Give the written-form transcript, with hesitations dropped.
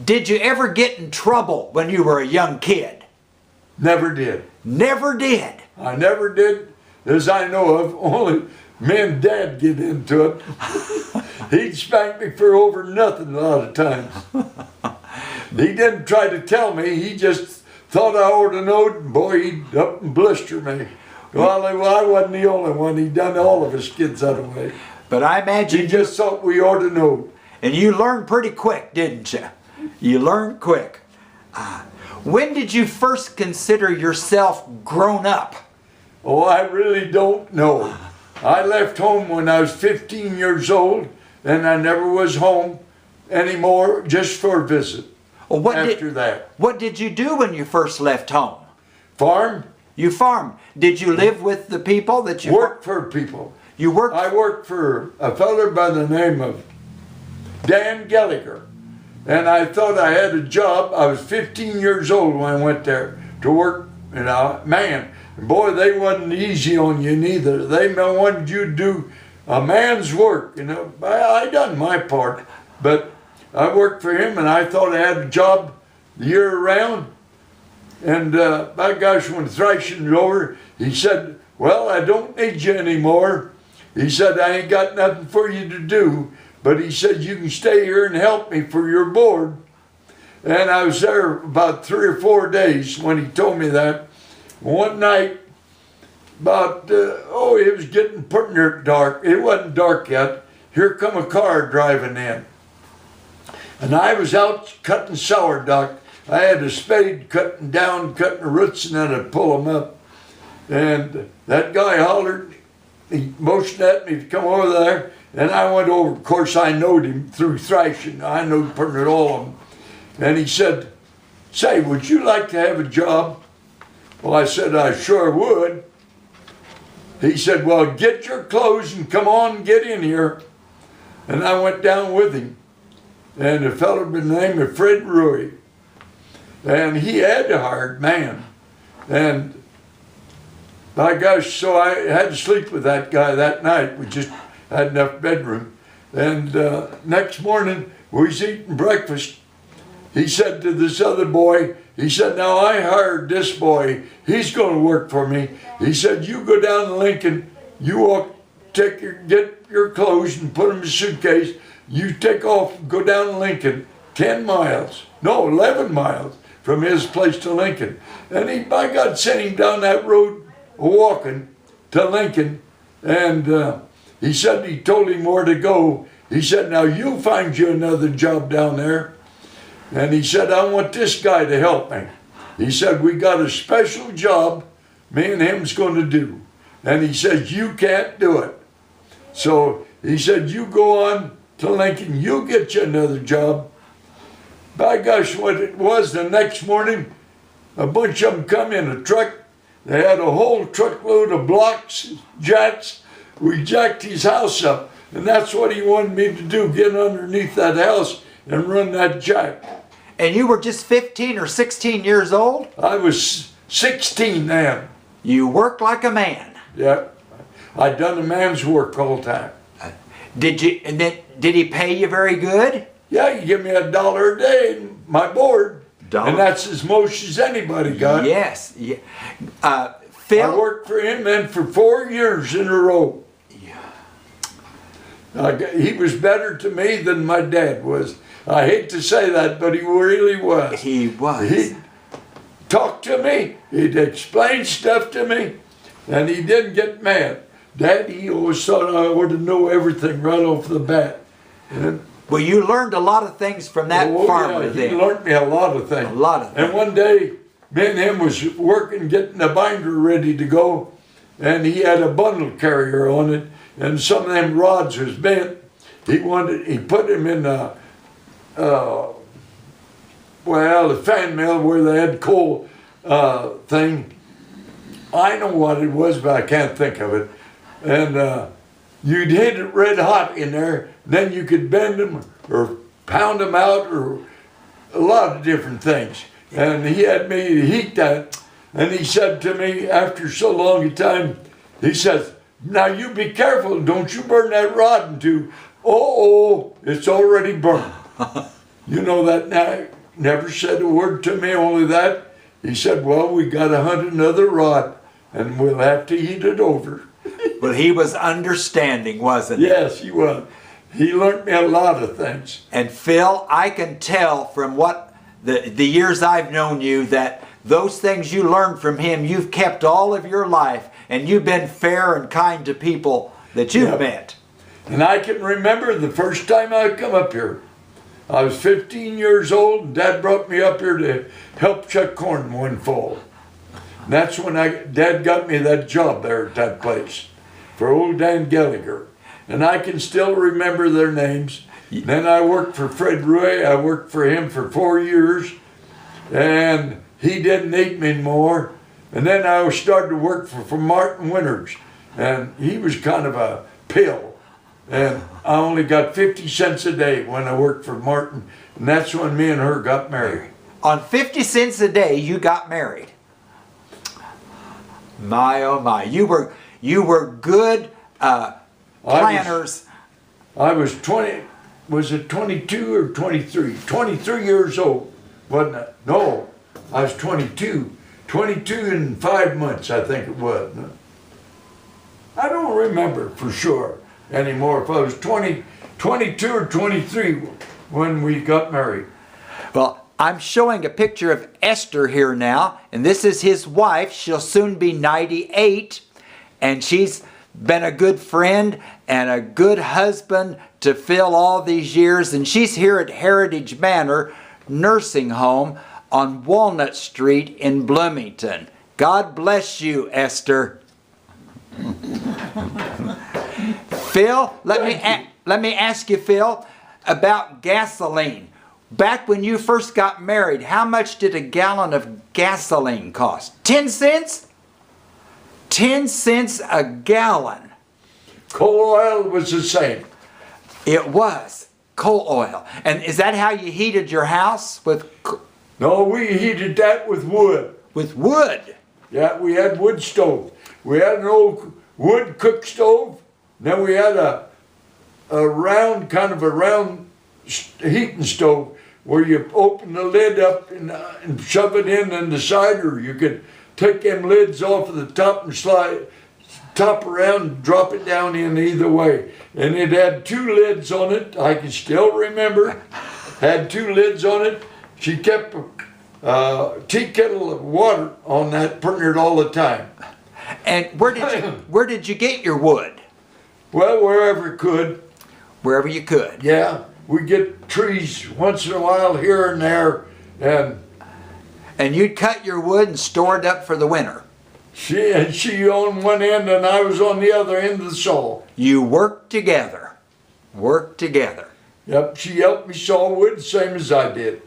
Did you ever get in trouble when you were a young kid? Never did. Never did? I never did, as I know of. Only me and Dad get into it. He'd spank me for over nothing a lot of times. He didn't try to tell me. He just thought I ought to know it, and boy, he'd up and blister me. Well, I wasn't the only one. He'd done all of his kids that way. But I imagine He just thought we ought to know. And you learned pretty quick, didn't you? You learned quick. When did you first consider yourself grown up? Oh, I really don't know. I left home when I was 15 years old, and I never was home anymore, just for a visit. Well, that. What did you do when you first left home? Farm. You farmed. Did you live with the people that you worked for people? You worked? I worked for a fellow by the name of Dan Gallagher. And I thought I had a job. I was 15 years old when I went there to work. You know, man, boy, they wasn't easy on you neither. They wanted you to do a man's work. You know, I done my part, but I worked for him, and I thought I had a job year round. And by gosh, when thrashing was over, he said, "Well, I don't need you anymore." He said, "I ain't got nothing for you to do." But he said, "You can stay here and help me for your board." And I was there about 3 or 4 days when he told me that. One night, about, it was getting pretty near dark. It wasn't dark yet. Here come a car driving in. And I was out cutting sourdough. I had a spade cutting the roots, and then I'd pull them up. And that guy hollered, he motioned at me to come over there. And I went over. Of course, I knowed him through thrashing. I knowed pretty much all of them. And he said, "Say, would you like to have a job?" Well, I said, "I sure would." He said, "Well, get your clothes and come on and get in here." And I went down with him. And a fellow by the name of Fred Ruy. And he had a hired man. And by gosh, so I had to sleep with that guy that night. We just had enough bedroom. And next morning, we was eating breakfast. He said to this other boy, he said, "Now I hired this boy. He's going to work for me." He said, "You go down to Lincoln, you walk, get your clothes and put them in a suitcase. You take off, go down to Lincoln, 10 miles, no, 11 miles from his place to Lincoln." And he, by God, sent him down that road walking to Lincoln. And he said, he told him where to go. He said, "Now you'll find you another job down there." And he said, "I want this guy to help me." He said, "We got a special job me and him's going to do." And he said, "You can't do it." So he said, "You go on to Lincoln, you'll get you another job." By gosh, what it was, the next morning, a bunch of them come in a truck. They had a whole truckload of blocks, jacks. We jacked his house up, and that's what he wanted me to do, get underneath that house and run that jack. And you were just 15 or 16 years old? I was 16 then. You worked like a man. Yeah. I'd done a man's work all the time. Did he pay you very good? Yeah, he give me $1 a day in my board. And that's as much as anybody got. Yes. Yeah. Phil? I worked for him then for 4 years in a row. He was better to me than my dad was. I hate to say that, but he really was. He was. He'd talk to me, he'd explain stuff to me, and he didn't get mad. Dad, he always thought I ought to know everything right off the bat. Well, you learned a lot of things from that farm with him. He learned me a lot of things. A lot of things. And one day, me and him was working, getting the binder ready to go, and he had a bundle carrier on it, and some of them rods was bent. He put him in the fan mill where they had coal thing. I know what it was, but I can't think of it. And you'd hit it red hot in there, then you could bend them or pound them out or a lot of different things. And he had me heat that, and he said to me after so long a time, he says, "Now you be careful, don't you burn that rod into, it's already burned." You know that now, never said a word to me, only that. He said, well, we got to hunt another rod, and we'll have to eat it over. Well, he was understanding, wasn't he? Yes, he was. He learned me a lot of things. And Phil, I can tell from what the years I've known you that those things you learned from him, you've kept all of your life, and you've been fair and kind to people that you've met. And I can remember the first time I come up here. I was 15 years old, and Dad brought me up here to help chuck corn one fall. And that's when Dad got me that job there at that place for old Dan Gallagher. And I can still remember their names. Then I worked for Fred Ruy. I worked for him for 4 years, and he didn't need me anymore. And then I started to work for Martin Winters, and he was kind of a pill. And I only got 50 cents a day when I worked for Martin, and that's when me and her got married. On 50 cents a day, you got married. My, oh my. You were good planners. I was 20, was it 22 or 23? 23 years old, wasn't it? No, I was 22. 22 and 5 months, I think it was. I don't remember for sure anymore if I was 22 or 23 when we got married. Well, I'm showing a picture of Esther here now, and this is his wife. She'll soon be 98, and she's been a good friend and a good husband to Phil all these years, and she's here at Heritage Manor Nursing Home on Walnut Street in Bloomington. God bless you, Esther. Phil, let me ask you, Phil, about gasoline. Back when you first got married, how much did a gallon of gasoline cost? 10 cents? 10 cents a gallon. Coal oil was the same. It was coal oil. And is that how you heated your house? No, we heated that with wood. With wood? Yeah, we had wood stove. We had an old wood cook stove. Then we had a round heating stove where you open the lid up and shove it in the side, or you could take them lids off of the top and slide top around and drop it down in either way. And it had 2 lids on it. I can still remember. Had 2 lids on it. She kept a tea kettle of water on that, putting it all the time. And where did you get your wood? Well, wherever could. Wherever you could. Yeah, we get trees once in a while here and there, and you'd cut your wood and store it up for the winter. She on one end and I was on the other end of the saw. You worked together. Worked together. Yep, she helped me saw wood, same as I did.